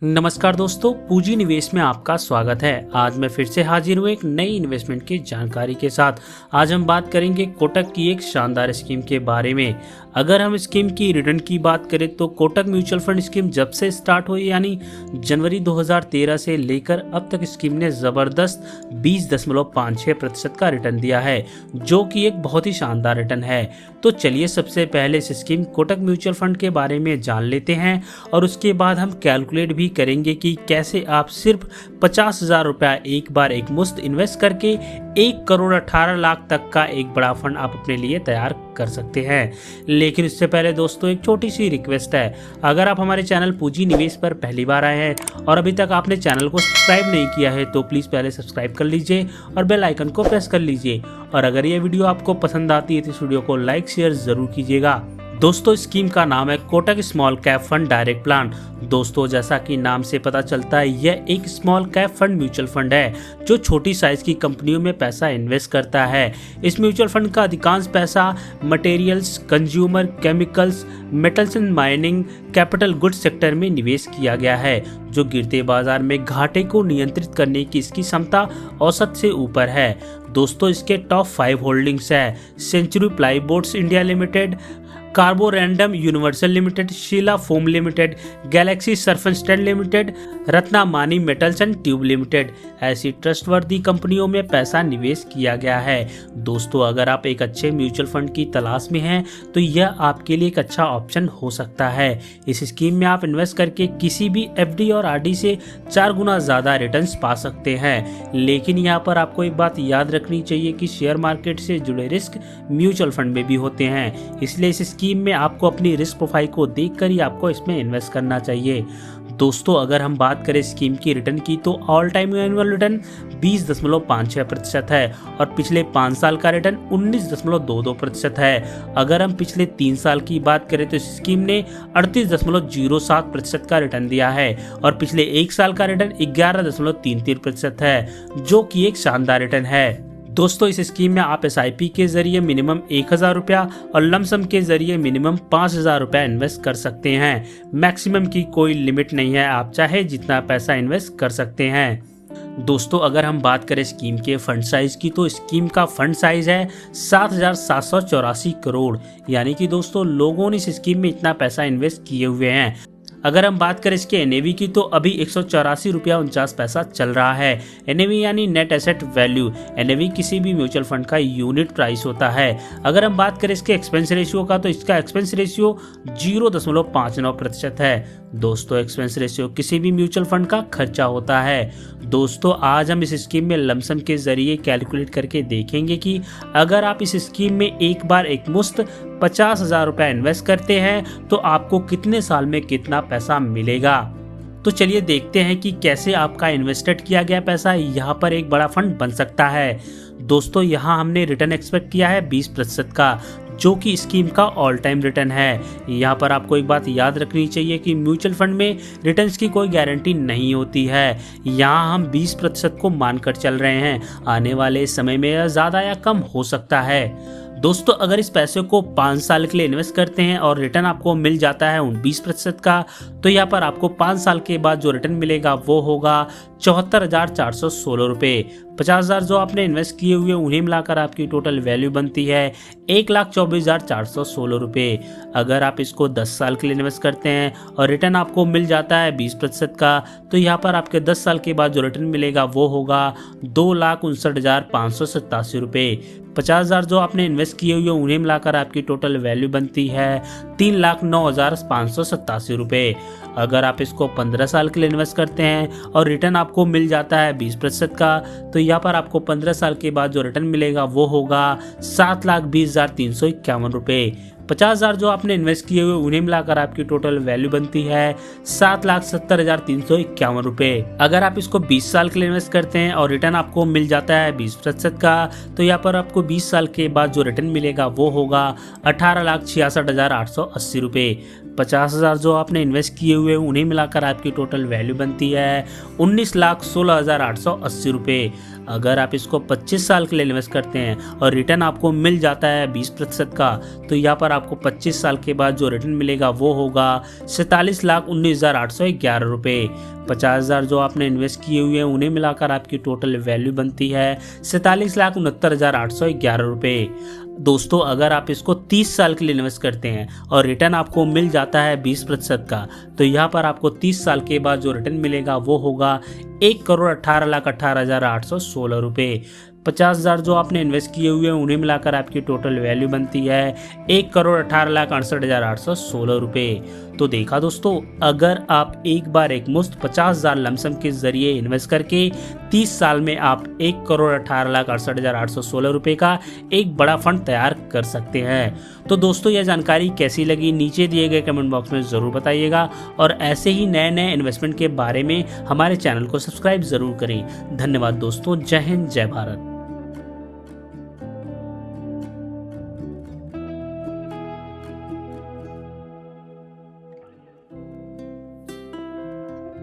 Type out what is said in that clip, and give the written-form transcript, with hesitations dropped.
नमस्कार दोस्तों, पूंजी निवेश में आपका स्वागत है। आज मैं फिर से हाजिर हूँ एक नई इन्वेस्टमेंट की जानकारी के साथ। आज हम बात करेंगे कोटक की एक शानदार स्कीम के बारे में। अगर हम स्कीम की रिटर्न की बात करें तो कोटक म्यूचुअल फंड स्कीम जब से स्टार्ट हुई यानी जनवरी 2013 से लेकर अब तक स्कीम ने ज़बरदस्त 20.56% का रिटर्न दिया है, जो कि एक बहुत ही शानदार रिटर्न है। तो चलिए सबसे पहले इस स्कीम कोटक म्यूचुअल फंड के बारे में जान लेते हैं और उसके बाद हम कैलकुलेट भी करेंगे कि कैसे आप सिर्फ 50,000 रुपया एक बार एक मुश्त इन्वेस्ट करके 1,18,00,000 तक का एक बड़ा फंड आप अपने लिए तैयार कर सकते हैं। लेकिन इससे पहले दोस्तों एक छोटी सी रिक्वेस्ट है, अगर आप हमारे चैनल पूंजी निवेश पर पहली बार आए हैं और अभी तक आपने चैनल को सब्सक्राइब नहीं किया है तो प्लीज़ पहले सब्सक्राइब कर लीजिए और बेल आइकन को प्रेस कर लीजिए। और अगर ये वीडियो आपको पसंद आती है तो इस वीडियो को लाइक शेयर ज़रूर कीजिएगा। दोस्तों स्कीम का नाम है Kotak small cap fund direct plan. दोस्तों जैसा कि नाम से पता चलता है यह एक small cap fund mutual fund है जो छोटी साइज की कंपनियों में पैसा इन्वेस्ट करता है। इस म्यूचुअल फंड का अधिकांश पैसा materials, consumer, chemicals, metals and mining, capital goods sector में निवेश किया गया है, जो गिरते बाजार में घाटे को नियंत्रित करने की इसकी क्षमता औसत से ऊपर है। दोस्तों इसके टॉप 5 होल्डिंग्स है century plyboards India limited, carborundum universal limited, Sheela foam limited, galaxy surfactants limited, Ratnamani metals and tube limited. ऐसी ट्रस्टवर्दी कंपनियों में पैसा निवेश किया गया है। दोस्तों अगर आप एक अच्छे म्यूचुअल फंड की तलाश में हैं तो यह आपके लिए एक अच्छा ऑप्शन हो सकता है। इस स्कीम में आप इन्वेस्ट करके किसी भी एफडी और आरडी से 4 गुना ज़्यादा रिटर्न्स पा सकते हैं। लेकिन यहाँ पर आपको एक बात याद रखनी चाहिए कि शेयर मार्केट से जुड़े रिस्क म्यूचुअल फंड में भी होते हैं, इसलिए इस स्कीम में आपको अपनी रिस्क प्रोफाइल को देखकर ही आपको इसमें इन्वेस्ट करना चाहिए। दोस्तों अगर हम बात करें स्कीम की रिटर्न की तो ऑल टाइम एनुअल रिटर्न 20.56% है और पिछले 5 साल का रिटर्न 19.22% है। अगर हम पिछले 3 साल की बात करें तो इस स्कीम ने 38.07% का रिटर्न दिया है और पिछले 1 साल का रिटर्न 11.33% है, जो कि एक शानदार रिटर्न है। दोस्तों इस स्कीम में आप एसआईपी के जरिए मिनिमम 1,000 रुपया और लमसम के जरिए मिनिमम 5,000 रुपया इन्वेस्ट कर सकते हैं। मैक्सिमम की कोई लिमिट नहीं है, आप चाहे जितना पैसा इन्वेस्ट कर सकते हैं। दोस्तों अगर हम बात करें स्कीम के फंड साइज की तो स्कीम का फंड साइज है 7,784 करोड़, यानी कि दोस्तों लोगों ने इस स्कीम में इतना पैसा इन्वेस्ट किए हुए हैं। अगर हम बात करें इसके एनएवी की तो अभी 184 रुपया 49 पैसा चल रहा है। एनएवी यानी नेट एसेट वैल्यू। एनएवी किसी भी म्यूचुअल फंड का यूनिट प्राइस होता है। अगर हम बात करें इसके एक्सपेंस रेशियो का तो इसका एक्सपेंस रेशियो 0.59% है। दोस्तों एक्सपेंस रेशियो किसी भी म्यूचुअल फंड का खर्चा होता है। दोस्तों आज हम इस स्कीम में लमसम के जरिए कैलकुलेट करके देखेंगे कि अगर आप इस स्कीम में एक बार एक मुश्त 50,000 रुपया इन्वेस्ट करते हैं तो आपको कितने साल में कितना पैसा मिलेगा। तो चलिए देखते हैं कि कैसे आपका इन्वेस्टेड किया गया पैसा यहाँ पर एक बड़ा फंड बन सकता है। दोस्तों यहाँ हमने रिटर्न एक्सपेक्ट किया है 20% का, जो कि स्कीम का ऑल टाइम रिटर्न है। यहाँ पर आपको एक बात याद रखनी चाहिए कि म्यूचुअल फंड में रिटर्न्स की कोई गारंटी नहीं होती है। यहाँ हम 20% को मानकर चल रहे हैं, आने वाले समय में ज़्यादा या कम हो सकता है। दोस्तों अगर इस पैसे को 5 साल के लिए इन्वेस्ट करते हैं और रिटर्न आपको मिल जाता है 20% का, तो यहाँ पर आपको 5 साल के बाद जो रिटर्न मिलेगा वो होगा 74,416 रुपये। 50,000 जो आपने इन्वेस्ट किए हुए उन्हें मिलाकर आपकी टोटल वैल्यू बनती है 1,24,416 रुपये। अगर आप इसको 10 साल के लिए इन्वेस्ट करते हैं और रिटर्न आपको मिल जाता है 20% का, तो यहाँ पर आपके 10 साल के बाद जो रिटर्न मिलेगा वो होगा 2,59,587 रुपये। 50,000 जो आपने इन्वेस्ट किए हुए उन्हें मिलाकर आपकी टोटल वैल्यू बनती है 3,09,587 रुपये। अगर आप इसको 15 साल के लिए इन्वेस्ट करते हैं और रिटर्न आपको मिल जाता है 20% का, तो यहाँ पर आपको 15 साल के बाद जो रिटर्न मिलेगा वो होगा 7,20,351 रुपये। 50,000 जो आपने इन्वेस्ट किए हुए उन्हें मिलाकर आपकी टोटल वैल्यू बनती है 7,70,351 रुपये। अगर आप इसको 20 साल के लिए इन्वेस्ट करते हैं और रिटर्न आपको मिल जाता है 20% का, तो यहाँ पर आपको 20 साल के बाद जो रिटर्न मिलेगा वो होगा 18,66,880 रुपये। 50,000 जो आपने इन्वेस्ट किए हुए उन्हें मिलाकर आपकी टोटल वैल्यू बनती है 19,16,880 रुपये। अगर आप इसको 25 साल के लिए इन्वेस्ट करते हैं और रिटर्न आपको मिल जाता है 20% का, तो यहाँ पर आपको 25 साल के बाद जो रिटर्न मिलेगा वो होगा 47,19,811 रुपये। 50,000 जो आपने इन्वेस्ट किए हुए हैं उन्हें मिलाकर आपकी टोटल वैल्यू बनती है 47,69,811 रुपये। दोस्तों अगर आप इसको 30 साल के लिए इन्वेस्ट करते हैं और रिटर्न आपको मिल जाता है 20% का, तो यहाँ पर आपको 30 साल के बाद जो रिटर्न मिलेगा वो होगा 1,18,18,816 रुपये। 50,000 जो आपने इन्वेस्ट किए हुए हैं उन्हें मिलाकर आपकी टोटल वैल्यू बनती है 1,18,68,816 रुपये। तो देखा दोस्तों, अगर आप एक बार एक मुश्त 50,000 लमसम के जरिए इन्वेस्ट करके 30 साल में आप 1,18,68,816 रुपये का एक बड़ा फंड तैयार कर सकते हैं। तो दोस्तों यह जानकारी कैसी लगी नीचे दिए गए कमेंट बॉक्स में ज़रूर बताइएगा और ऐसे ही नए नए इन्वेस्टमेंट के बारे में हमारे चैनल को सब्सक्राइब ज़रूर करें। धन्यवाद दोस्तों। जय हिंद, जय भारत।